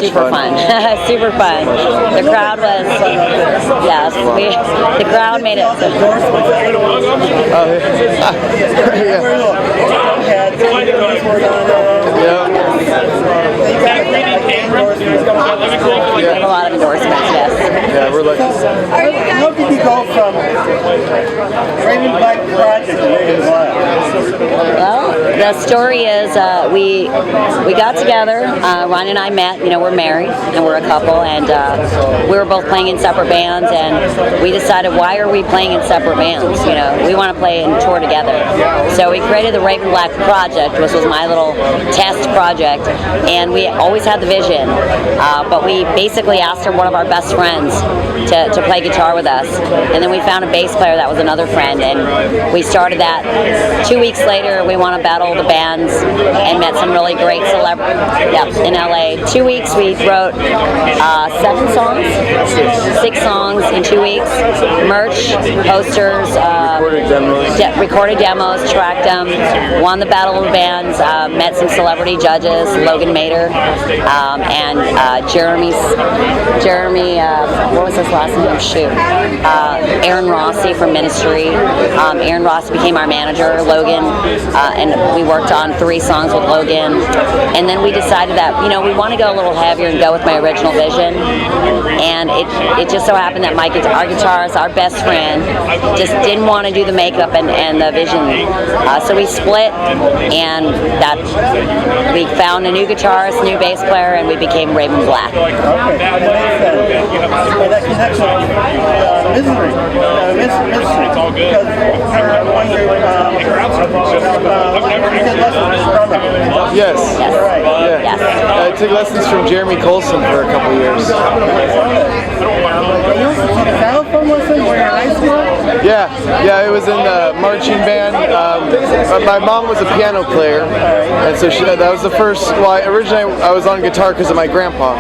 super fun. Super fun. The crowd was, yes, the crowd made it. We have a lot of endorsements, yes. Yeah, we're lucky. How did you go from Raven Black Project to Raven Black? Well, the story is we got together. Ron and I met. We're married and we're a couple, and we were both playing in separate bands. And we decided, why are we playing in separate bands? We want to play and tour together. So we created the Raven Black Project, which was my little test project, and we always had the vision. But we basically asked one of our best friends to play guitar with us, and then we found a bass player that was another friend, and we started that. 2 weeks later, we won a battle of the bands and met some really great celebrities in LA. 2 weeks, we wrote 7 songs, 6 songs in 2 weeks, merch, posters, recorded demos, tracked them, won the battle of the bands, met some celebrity judges, Logan Mader, and Jeremy, what was his last name? Shoot. Aaron Rossi from Ministry. Aaron Rossi became our manager, Logan, and we worked on 3 songs with Logan. And then we decided that, we want to go a little heavier and go with my original vision. And it just so happened that our guitarist, our best friend, just didn't want to do the makeup and the vision. So we split, and that we found a new guitarist, new bass player, and we became Raven Black. Okay, that makes sense. That connection, mystery. It's all good. Yes. Yes. Yeah. Yes. I took lessons from Jeremy Colson for a couple years. Yeah, it was in the marching band. My mom was a piano player, and so that was the first. Well, originally I was on guitar because of my grandpa.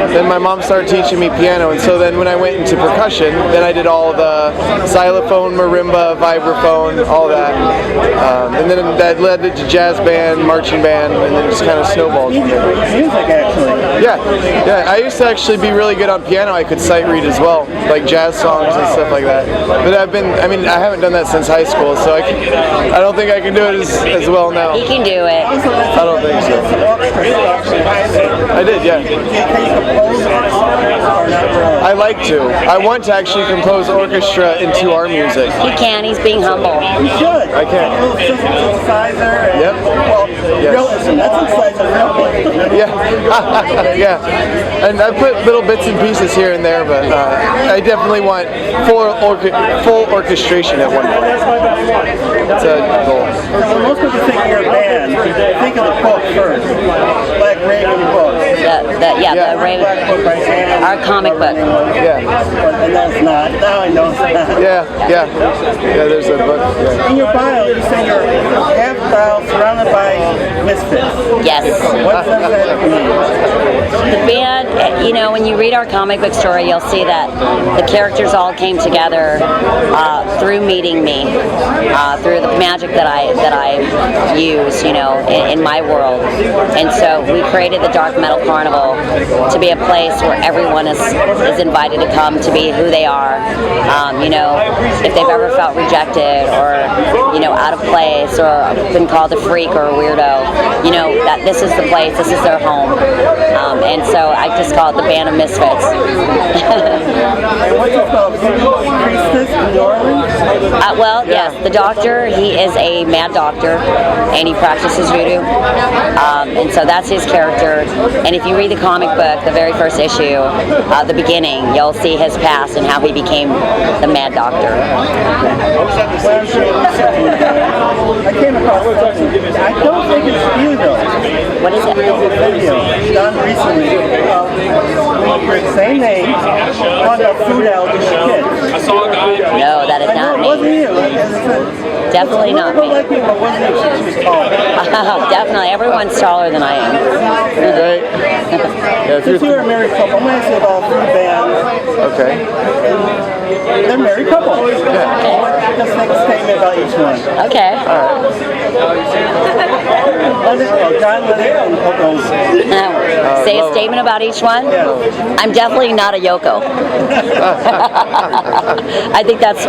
Then my mom started teaching me piano, and so then when I went into percussion, then I did all the xylophone, marimba, vibraphone, all that, and then that led to jazz band, marching band, and then just kind of snowballed from there. Music, actually. Yeah. I used to actually be really good on piano. I could sight read as well, like jazz songs and stuff like that. But I haven't done that since high school, so I don't think I can do it as well now. He can do it. I don't think so. I did, yeah. I like to. I want to actually compose orchestra into our music. He can. He's being humble. You should. I can. Synthesizer. Yep. Well, realism. That's synthesizer. Yeah. Yeah. And I put little bits and pieces here and there, but I definitely want full orchestration at one point. It's a goal. When most people think you're a band, think of the book first. Black Raven book. The Raven. Our comic book. Yeah. And that's not. Now I know it's not. Yeah, there's a book. Yeah. In your bio, you say you're half style surrounded by misfits. Yes. What does that mean? The band, when you read our comic book story, you'll see that the characters all came together through meeting me, through the magic that I use, in my world. And so we created the Dark Metal Carnival to be a place where everyone is invited to come to be who they are. If they've ever felt rejected or, out of place or been called a freak or a weirdo, that this is the place, this is their home. And so I just call it the Band of Misfits. What's it called? Priestess in New Orleans? Yes, the Doctor, he is a mad doctor, and he practices voodoo. And so that's his character. And if you read the comic book, the very first issue, the beginning, you'll see his past and how he became the mad doctor. I came across something. I don't think it's you, though. What is it? It's a video done recently. Same name, talking about food allergies for kids. No, that is not It me. wasn't you. Definitely not me. Like me, but wasn't it she was tall? Definitely, everyone's taller than I am. Right? Yeah, Since you're a married couple, I'm going to say about 3 bands. Okay. They're a married couple. Yeah. Just make a statement about each one. Okay. John Lennon and Coco's. Say a statement about each one. I'm definitely not a Yoko. I think that's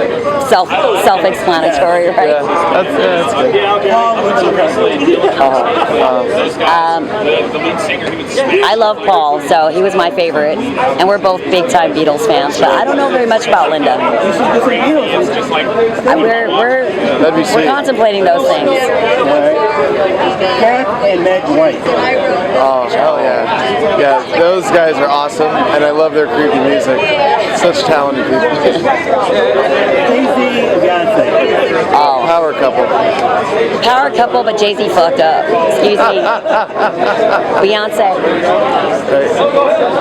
self-explanatory, right? Yeah, that's good. I love Paul, so he was my favorite, and we're both big-time Beatles fans. But I don't know very much about Linda. That'd be We're sweet. contemplating those things. Cat and Meg White. Oh, hell yeah. Yeah, those guys are awesome, and I love their creepy music. Such talented people. Jay-Z and Beyonce. Oh, Power couple. power couple, but Jay-Z fucked up. Excuse me. Beyonce.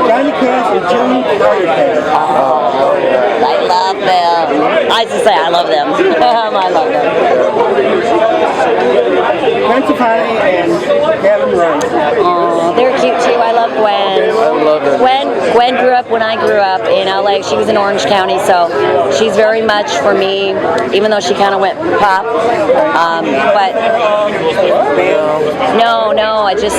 Johnny Cash and June Carter. I love them. I just say I love them. I love them. Gwen Stefani and Gavin Rice. Oh, they're cute too. I love Gwen. I love her. Gwen grew up when I grew up in LA. She was in Orange County, so she's very much for me, even though she kind of went pop. But no, I just,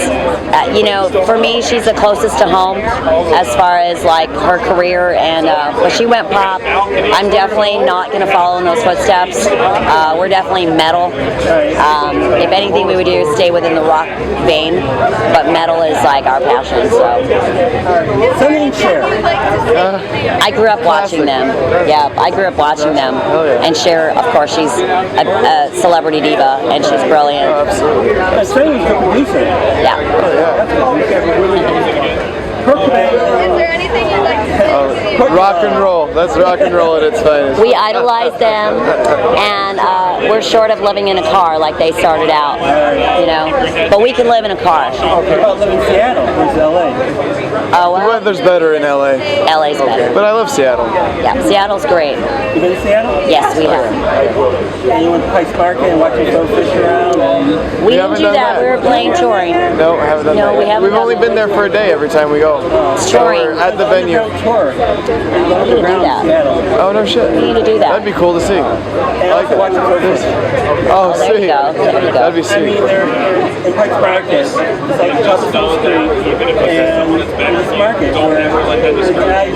for me, she's the closest to home as far as like her career. And but she went pop. I'm definitely not going to follow in those footsteps. We're definitely metal. If anything, we would do is stay within the rock vein, but metal is like our passion. So Sonny and Cher. I grew up watching them. Yeah, I grew up watching them. And Cher, of course, she's a celebrity diva, and she's brilliant. Absolutely. Sonny's the producer. Yeah. Kurt Cobain. Is there anything you'd like to say? Rock and roll. That's rock and roll at its finest. We idolize them, and we're short of living in a car like they started out, But we can live in a car. How about living in Seattle versus LA? Oh, The well, weather's better in LA, LA's better. but I love Seattle. Yeah, Seattle's great. You been to Seattle? Yes, we have. And you went to Pikes Market and watched your go fish around? And We didn't haven't do done that. that. We were playing touring. No, I haven't done No, that. we haven't We've done only that. been there for a day every time we go. So touring. we're at the venue. Underground tour. We need to do that. Seattle. Oh, no shit. We need to do that. That'd be cool to see. And also watch your go fish. Oh, There sweet. you go. There you go. That'd be I mean, sweet. they're in Pikes Market. It's like across the street. And in this market where the guys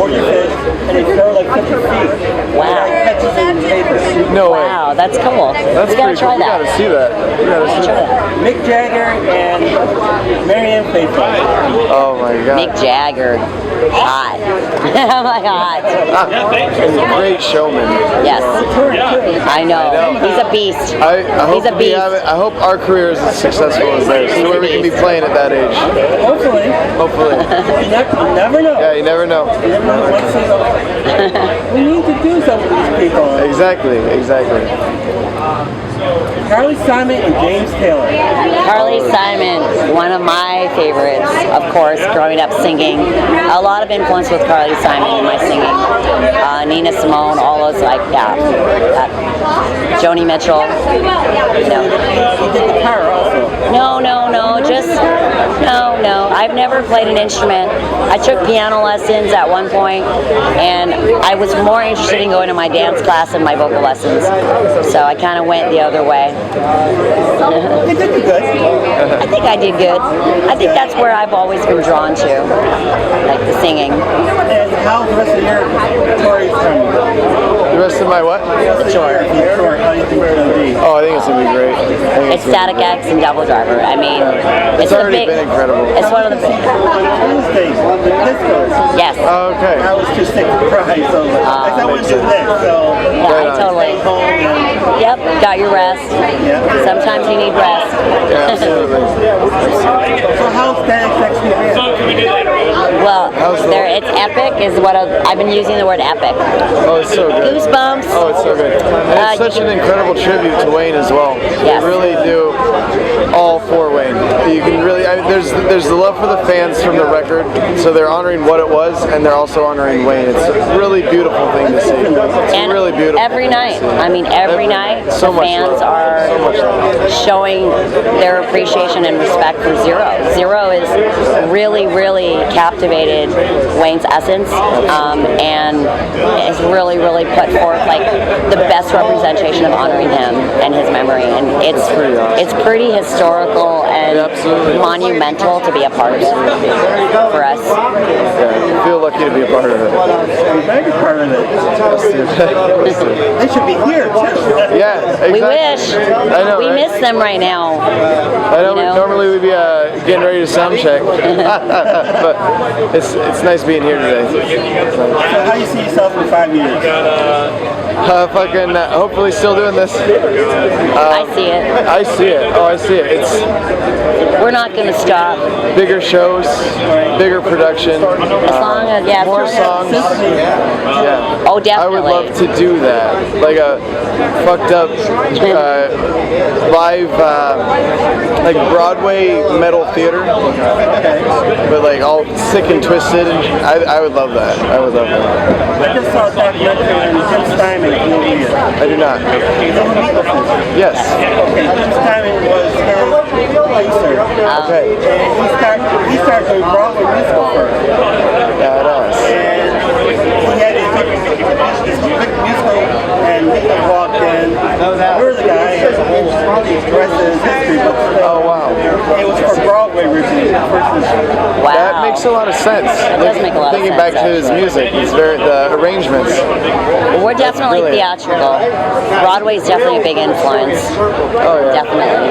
order fish and they throw like 50 feet. Wow. Like catches in the paper. No way. Wow, that's cool. That's We gotta pretty try cool. We that. gotta see that. We gotta see Try that. that. Mick Jagger and Marianne Faithfull. Oh my Mick god. Jagger, hot. Oh my God. Great showman. Yes, I know. He's a beast. I hope He's a we beast. have it. I hope our career is as successful as theirs, to where we can be playing at that age. Hopefully. Hopefully. You never know. Yeah, you never know. You never know what single. We need to do something with these people. Exactly. Carly Simon and James Taylor. Carly Simon, one of my favorites, of course, growing up singing. A lot of influence with Carly Simon in my singing. Nina Simone, all those Joni Mitchell. You did the car also. No. I've never played an instrument. I took piano lessons at one point, and I was more interested in going to my dance class and my vocal lessons. So I kind of went the other way. You did good. I think I did good. I think that's where I've always been drawn to, like the singing. And how's the rest of your tour is coming? The rest of my what? The tour. How do you think it's going to be? Oh, I think it's gonna be great. It's Static X and Double Driver. I mean, It's the already been incredible. It's one of the big. On Tuesday, the discos. Yes. Oh, okay. I was just sick surprised. So I went to this. So Yeah, Right I on. totally. home and Yep. Got your rest. yeah. Sometimes you need rest. Yeah, absolutely. So how's Static X going to be? Well, How's the- it's epic. Is what I've been using the word epic. Oh, it's so good. Goosebumps. Oh, it's so good. And it's such an incredible tribute to Wayne as well. Yes. They really do all for Wayne. You can really, there's the love for the fans from the record, so they're honoring what it was, and they're also honoring Wayne. It's a really beautiful thing to see. It's And really beautiful. every night, I mean, every night, So the much fans love. are So much love. showing their appreciation and respect for Zero. Zero is really, really captivated Wayne's essence, and has really, really put forth like the best representation of honoring him and his memory. And it's pretty historical and Absolutely. monumental to be a part of it for us. Yeah, I feel lucky to be a part of it. I'm very part of it. They should be here too. Yeah, exactly. We wish. I know, We right? miss them right now. I know, you know? normally we'd be getting ready to sound check, but it's nice being here today. So how do you see yourself in 5 years? Hopefully still doing this. I see it. I see it. Oh, I see it. It's We're not going to stop. bigger shows, bigger production, As long as, yeah, as more long as- songs. Yeah. Oh, I definitely. would love to do that, like a fucked up live, like Broadway metal theater, but like all sick and twisted. And I would love that. I would love that. I just saw a documentary on Jim Steinman. I do not. Yes. Okay, Jim Steinman was his producer. Okay. And he started doing Broadway musical first. Badass. And he had this big musical, and Nico walked in. We're the guy, and the rest of his history, but still, Oh wow. it was for Broadway originally. Wow. That makes a lot of sense. does make a lot of Thinking sense, back to his music, the arrangements. We're definitely brilliant. theatrical. Broadway's definitely a big influence. Oh yeah. Definitely.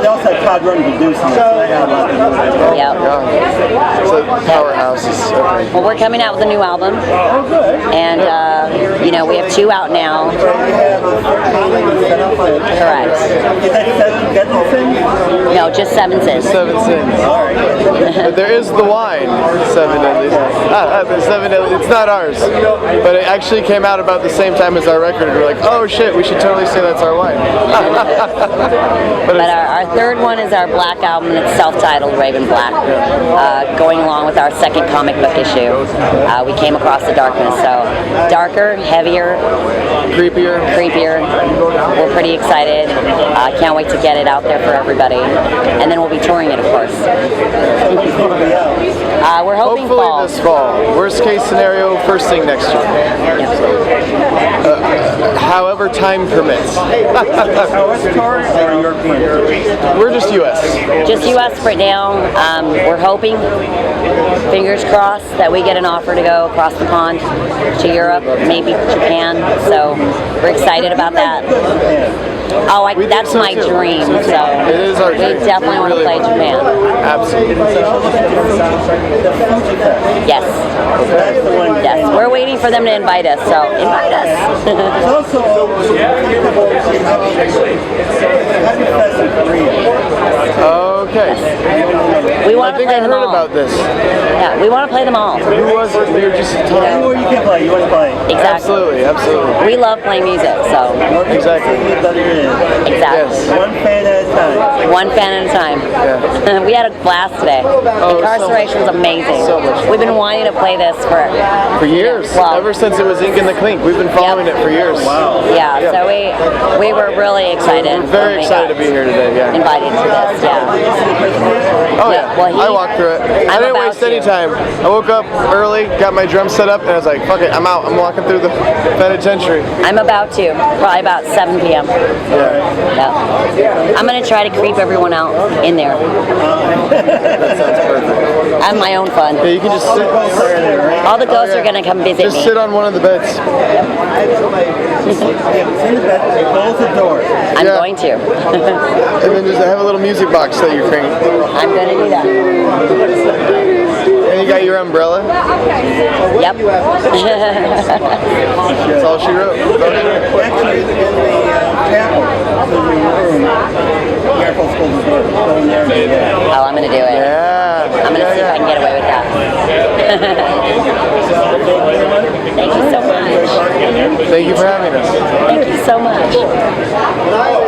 They also had Todd Rundgren producing it, so they had a lot to do with it. Yeah. God. So powerhouse is okay. Well, we're coming out with a new album, Oh, good. and we have 2 out now. You have a set up for it. Correct. Is that 7 Deadly Sins? No, just 7 sins. 7 sins. All right. But there is the wine, 7 deadly. The 7 deadly. It's not ours, but it actually came out about the same time as our record. We're like, oh shit, we should totally say that's our wine. But our 3rd one is our Black album, and it's self-titled Raven Black, going along with our 2nd comic book issue. We came across the darkness, so darker, heavier, Creepier. creepier. We're pretty excited. Can't wait to get it out there for everybody, and then we'll be touring it, of course. We're hoping Hopefully fall. this fall. Worst case scenario, first thing next year. However time permits. US tour or European? We're just U.S. Just U.S. for now. We're hoping, fingers crossed, that we get an offer to go across the pond to Europe, maybe Japan. So we're excited about that. Oh, We think that's so, my too. dream. So It is our we dream. definitely want to really play Japan. Absolutely. The Fuji Fest. Yes, That's the one. yes. We're waiting for them to invite us. So invite us. There's also Happy Fest in Korea. Okay. We I want to think play I them heard all. about this. Yeah, we want to play them all. Who was it? We were just Anywhere you can play, you want to play. Exactly. Absolutely, absolutely. We love playing music. So Exactly. exactly. Yes. One fan at a time. One fan at a time. Yeah. We had a blast today. Incarceration was amazing. so much. We've been wanting to play this For years. Well- Ever since it was Ink and the Clink. We've been following it for years. Wow. yeah. So we were really excited. Very when we excited to got be here today, yeah. Invited to this. Yeah. Oh yeah, well, I walked through it. I didn't about waste any to. time. I woke up early, got my drum set up, and I was like, fuck it, I'm out. I'm walking through the penitentiary. I'm about to. Probably about 7 p.m. Yeah. Yeah. I'm gonna try to creep everyone out in there. That sounds perfect. I have my own fun. Yeah, you can just sit. All the ghosts yeah. are gonna come visit Just me. sit on one of the beds. It's in the bed. Close the door. I'm Yeah. going to. And then just have a little music box that you're cranking. I'm gonna do that. And you got your umbrella. Yep. That's all she wrote. Actually, in the chapel, so your room, you're supposed to close the door. Go in there and do that. Oh, I'm gonna do it. Yeah. I'm gonna see if I can get away with that. Thank you so much. Thank you for having us. Thank you so much.